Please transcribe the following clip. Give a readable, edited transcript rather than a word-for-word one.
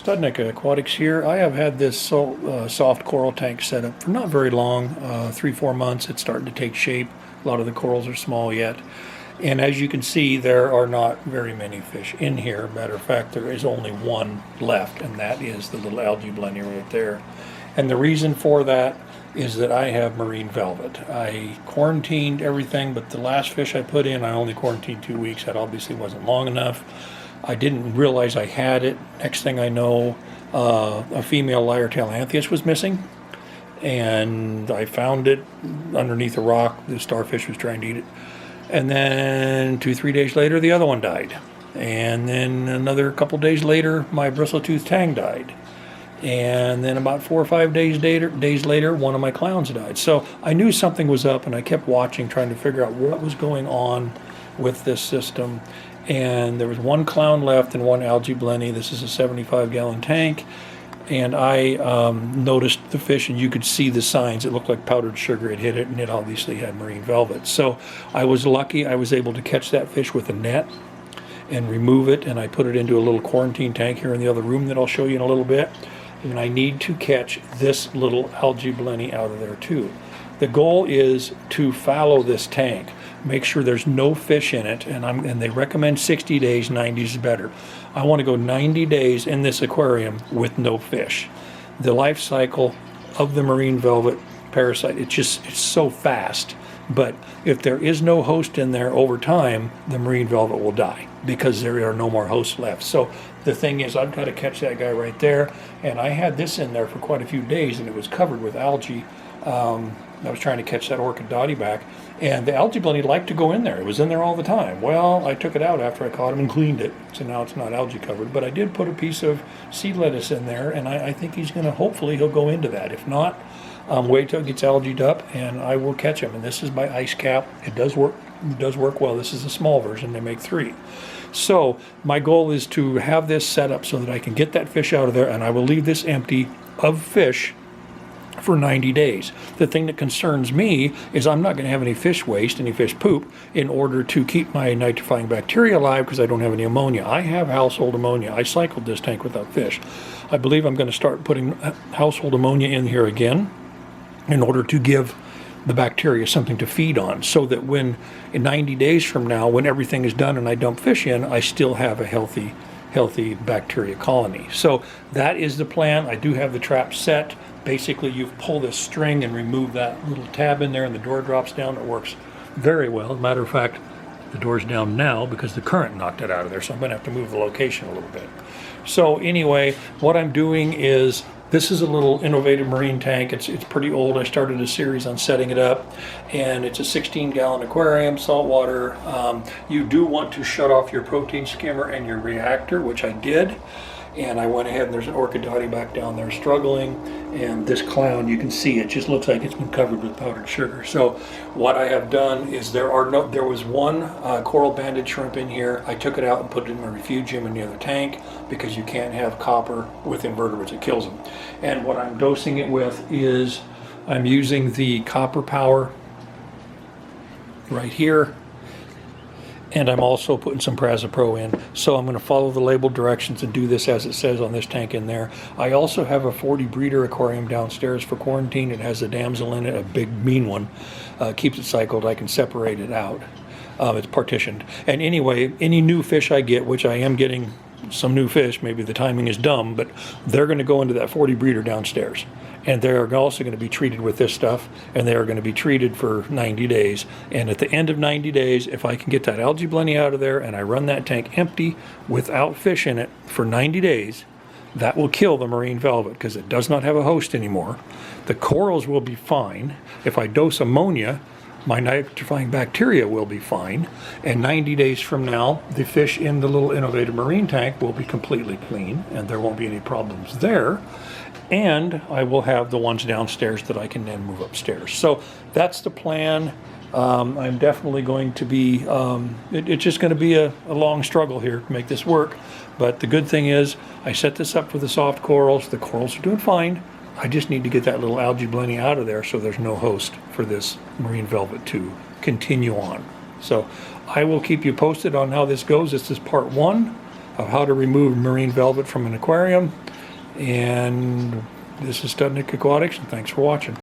Studnicka Aquatics here. I have had this soft coral tank set up for not very long, 3-4 months. It's starting to take shape. A lot of the corals are small yet. And as you can see, there are not very many fish in here. Matter of fact, there is only one left, and that is the little algae blenny right there. And the reason for that is that I have marine velvet. I quarantined everything, but the last fish I put in, I only quarantined 2 weeks. That obviously wasn't long enough. I didn't realize I had it. Next thing I know, a female lyre-tailed anthias was missing, and I found it underneath a rock. The starfish was trying to eat it. And then 2-3 days later, the other one died. And then another couple days later, my bristle-toothed tang died. And then about 4 or 5 days later, one of my clowns died. So I knew something was up, and I kept watching, trying to figure out what was going on with this system. And there was one clown left and one algae blenny. This is a 75-gallon tank. And I noticed the fish, and you could see the signs. It looked like powdered sugar had hit it, and it obviously had marine velvet. So I was lucky. I was able to catch that fish with a net and remove it, and I put it into a little quarantine tank here in the other room that I'll show you in a little bit. And I need to catch this little algae blenny out of there too. The goal is to fallow this tank, make sure there's no fish in it, and they recommend 60 days, 90 is better. I want to go 90 days in this aquarium with no fish. The life cycle of the marine velvet parasite, it's so fast. But if there is no host in there over time, the marine velvet will die because there are no more hosts left. So the thing is, I've got to catch that guy right there. And I had this in there for quite a few days, and it was covered with algae. I was trying to catch that orchid dotty back, and the algae blenny liked to go in there. It was in there all the time. Well, I took it out after I caught him and cleaned it, so now it's not algae covered. But I did put a piece of seed lettuce in there, and I think he's going to, hopefully he'll go into that. If not, wait till it gets algaed up, and I will catch him. And this is by Ice Cap. It does work. It does work well. This is a small version. They make 3. So my goal is to have this set up so that I can get that fish out of there, and I will leave this empty of fish for 90 days. The thing that concerns me is I'm not going to have any fish waste, any fish poop, in order to keep my nitrifying bacteria alive because I don't have any ammonia. I have household ammonia. I cycled this tank without fish. I believe I'm going to start putting household ammonia in here again in order to give the bacteria something to feed on, so that when in 90 days from now, when everything is done and I dump fish in, I still have a healthy bacteria colony. So that is the plan. I do have the trap set. Basically, you pull this string and remove that little tab in there, and the door drops down. It works very well. As a matter of fact, the door's down now because the current knocked it out of there, so I'm going to have to move the location a little bit. So anyway, what I'm doing is, this is a little innovative marine tank. It's pretty old. I started a series on setting it up, and it's a 16-gallon aquarium, saltwater. You do want to shut off your protein skimmer and your reactor, which I did. And I went ahead, and there's an orchid dotty back down there struggling, and this clown, you can see it just looks like it's been covered with powdered sugar. So what I have done is there was one coral banded shrimp in here. I took it out and put it in my refugium in the other tank because you can't have copper with invertebrates, it kills them. And what I'm dosing it with is I'm using the copper power right here. And I'm also putting some Prazapro in. So I'm going to follow the labeled directions and do this as it says on this tank in there. I also have a 40 breeder aquarium downstairs for quarantine. It has a damsel in it, a big mean one. Keeps it cycled. I can separate it out. It's partitioned. And anyway, any new fish I get, which I am getting some new fish, maybe the timing is dumb, but they're going to go into that 40 breeder downstairs. And they're also going to be treated with this stuff, and they are going to be treated for 90 days. And at the end of 90 days, if I can get that algae blenny out of there and I run that tank empty without fish in it for 90 days, that will kill the marine velvet because it does not have a host anymore. The corals will be fine. If I dose ammonia, my nitrifying bacteria will be fine. And 90 days from now, the fish in the little innovative marine tank will be completely clean, and there won't be any problems there. And I will have the ones downstairs that I can then move upstairs. So that's the plan. I'm definitely going to be, it's just going to be a long struggle here to make this work. But the good thing is I set this up for the soft corals. The corals are doing fine. I just need to get that little algae blenny out of there so there's no host for this marine velvet to continue on. So I will keep you posted on how this goes. This is part 1 of how to remove marine velvet from an aquarium. And this is Studnick Aquatics, and thanks for watching.